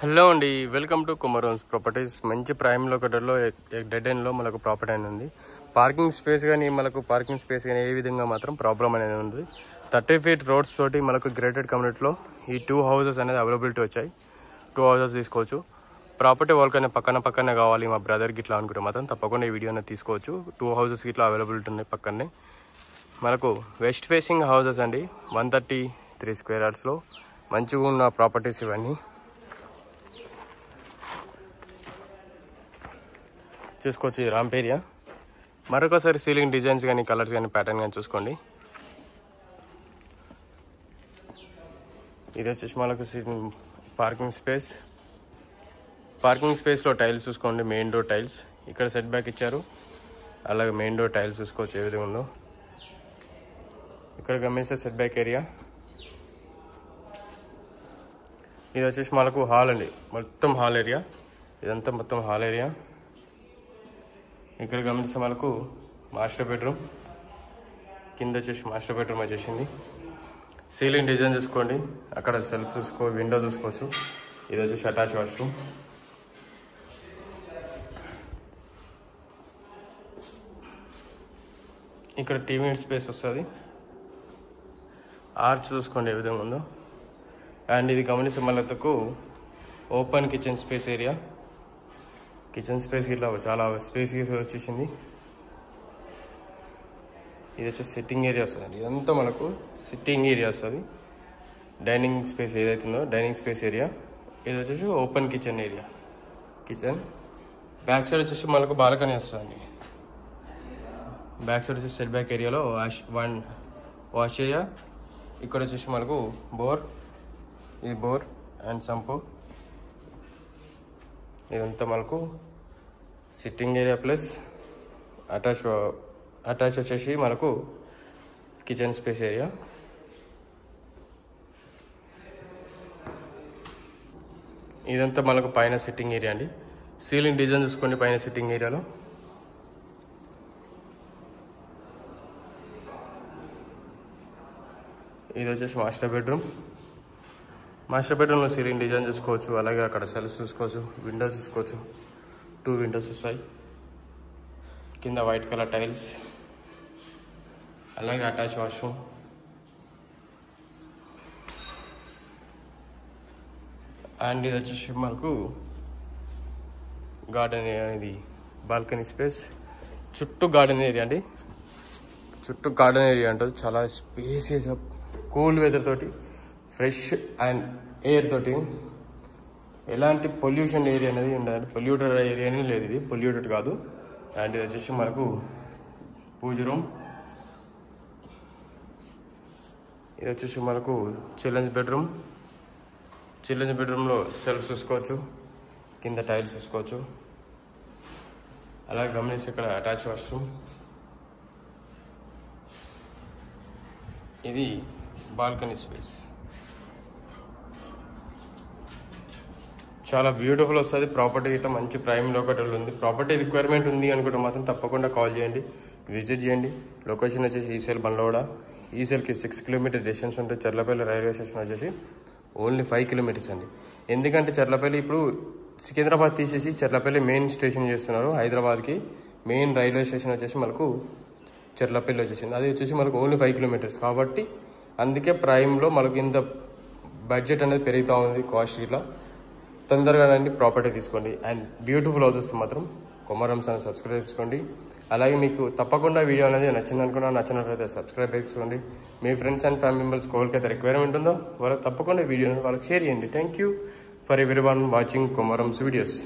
Hello అండి, welcome to కుమరన్స్ properties. మంచి prime లొకేటర్లో dead ఎండ్లో మనకు ప్రాపర్టీ అనేది ఉంది. పార్కింగ్ స్పేస్ కానీ ఏ విధంగా మాత్రం ప్రాబ్లం అనేది ఉంది. 30 feet రోడ్స్ తోటి మనకు గ్రేటెడ్ కమ్యూనిటీలో ఈ 2 houses అనేది అవైలబిలిటీ వచ్చాయి. 2 houses తీసుకోవచ్చు. ప్రాపర్టీ వాళ్ళకైనా పక్కనే కావాలి మా బ్రదర్కి ఇట్లా అనుకుంటే మాత్రం తప్పకుండా ఈ వీడియో అనేది తీసుకోవచ్చు. 2 houses ఇట్లా అవైలబిలిటీ ఉన్నాయి. పక్కనే మనకు వెస్ట్ ఫేసింగ్ హౌసెస్ అండి. 133 square yardsలో మంచిగా ఉన్న ప్రాపర్టీస్ ఇవన్నీ చూసుకోవచ్చు. Ramp area. మరొకసారి సీలింగ్ డిజైన్స్ కానీ కలర్స్ కానీ ప్యాటర్న్ కానీ చూసుకోండి. ఇది వచ్చేసి మనకు పార్కింగ్ స్పేస్లో టైల్స్ చూసుకోండి. మెయిన్ డోర్ టైల్స్ ఇక్కడ సెట్ బ్యాక్ ఇచ్చారు. అలాగే మెయిన్ డోర్ టైల్స్ చూసుకోవచ్చు ఏ విధంగా ఉందో. ఇక్కడ గమనిస్తే సెట్ బ్యాక్ ఏరియా. ఇది వచ్చేసి మనకు హాల్ అండి. మొత్తం హాల్ ఏరియా. ఇదంతా మొత్తం హాల్ ఏరియా. ఇక్కడ గమనిస్తే మనకు మాస్టర్ బెడ్రూమ్. కింద వచ్చేసి మాస్టర్ బెడ్రూమ్ వచ్చేసింది. సీలింగ్ డిజైన్ చూసుకోండి. అక్కడ సెల్ఫ్ విండో చూసుకోవచ్చు. ఇది వచ్చేసి అటాచ్ వాష్రూమ్. ఇక్కడ టీవీ యూనిట్ స్పేస్ వస్తుంది. ఆర్చ్ చూసుకోండి ఏ విధంగా ఉందో. అండ్ ఇది గమనిస్తే మళ్ళకు open kitchen space area. Kitchen space ఇట్లా చాలా స్పేస్ వచ్చేసింది. ఇది వచ్చేసి సిట్టింగ్ ఏరియా వస్తుంది. ఇదంతా మనకు సిట్టింగ్ ఏరియా వస్తుంది. డైనింగ్ స్పేస్ ఏదైతుందో డైనింగ్ స్పేస్ ఏరియా. ఇది వచ్చేసి open kitchen area. Kitchen back side వచ్చేసి మనకు బాల్కనీ వస్తుంది. బ్యాక్ సైడ్ వచ్చేసి సెట్ బ్యాక్ ఏరియాలో వాష్ ఏరియా. ఇక్కడ వచ్చేసి మనకు బోర్. ఇది బోర్ అండ్ సంపు. ఇదంతా మనకు సిట్టింగ్ ఏరియా ప్లస్ అటాచ్ వచ్చేసి మనకు కిచెన్ స్పేస్ ఏరియా. ఇదంతా మనకు పైన సిట్టింగ్ ఏరియా అండి. సీలింగ్ డిజైన్ చూసుకోండి పైన సిట్టింగ్ ఏరియాలో. ఇది వచ్చేసి మాస్టర్ బెడ్రూమ్. మాస్టర్ బెడ్రూమ్లో సీలింగ్ డిజైన్ చూసుకోవచ్చు. అలాగే అక్కడ సెల్ఫ్ చూసుకోవచ్చు. విండోస్ చూసుకోవచ్చు. 2 windows వస్తాయి. కింద వైట్ కలర్ టైల్స్. అలాగే అటాచ్ వాష్రూమ్. అండ్ ఇది వచ్చేసి మనకు గార్డెన్ ఏరియా. ఇది బాల్కనీ స్పేస్. చుట్టూ గార్డెన్ ఏరియా అండి. చుట్టూ గార్డెన్ ఏరియా ఉంటుంది. చాలా స్పేసియస్ కూల్ వెదర్ తోటి ఫ్రెష్ అండ్ ఎయిర్ తోటి ఎలాంటి పొల్యూషన్ ఏరియా అనేది ఉండదు. పొల్యూటెడ్ ఏరియా అనేది లేదు. ఇది పొల్యూటెడ్ కాదు. అండ్ ఇది వచ్చేసి మనకు పూజ రూమ్. ఇది వచ్చేసి మనకు చిల్డ్రన్స్ బెడ్రూమ్. చిల్డ్రన్స్ బెడ్రూమ్లో సెల్ఫ్ చూసుకోవచ్చు. కింద టైల్స్ చూసుకోవచ్చు. అలాగే గమనించి ఇక్కడ అటాచ్ వాష్రూమ్. ఇది బాల్కనీ స్పేస్. చాలా బ్యూటిఫుల్ వస్తుంది. ప్రాపర్టీ ఇట్లా మంచి ప్రైమ్ లొకేటర్లో ఉంది. ప్రాపర్టీ రిక్వైర్మెంట్ ఉంది అనుకుంటే మాత్రం తప్పకుండా కాల్ చేయండి, విజిట్ చేయండి. లొకేషన్ వచ్చేసి ఈసెల్ బండ్లవాడ. ఈసెల్కి 6 kilometers డిస్టెన్స్ ఉంటుంది. చర్లపల్లి రైల్వే స్టేషన్ వచ్చేసి ఓన్లీ 5 kilometers అండి. ఎందుకంటే చర్లపల్లి ఇప్పుడు సికింద్రాబాద్ తీసేసి చర్లపల్లి మెయిన్ స్టేషన్ చేస్తున్నారు. హైదరాబాద్కి మెయిన్ రైల్వే స్టేషన్ వచ్చేసి మనకు చర్లపల్లి వచ్చేసింది. అది వచ్చేసి మనకు ఓన్లీ 5 kilometers కాబట్టి అందుకే ప్రైమ్లో మనకు ఇంత బడ్జెట్ అనేది పెరుగుతూ ఉంది. కాస్ట్ ఇట్లా తొందరగానండి ప్రాపర్టీ తీసుకోండి. అండ్ బ్యూటిఫుల్ హౌసెస్ మాత్రం కుమరమ్స్ అని సబ్స్క్రైబ్ చేసుకోండి. అలాగే మీకు తప్పకుండా వీడియో అనేది నచ్చినట్లయితే సబ్స్క్రైబ్ చేసుకోండి. మీ ఫ్రెండ్స్ అండ్ ఫ్యామిలీ మెంబర్స్ కోల్కైతే రిక్వైర్మెంట్ ఉందో వాళ్ళకి తప్పకుండా వీడియోని వాళ్ళకి షేర్ చేయండి. Thank you for everyone watching కుమరమ్స్ వీడియోస్.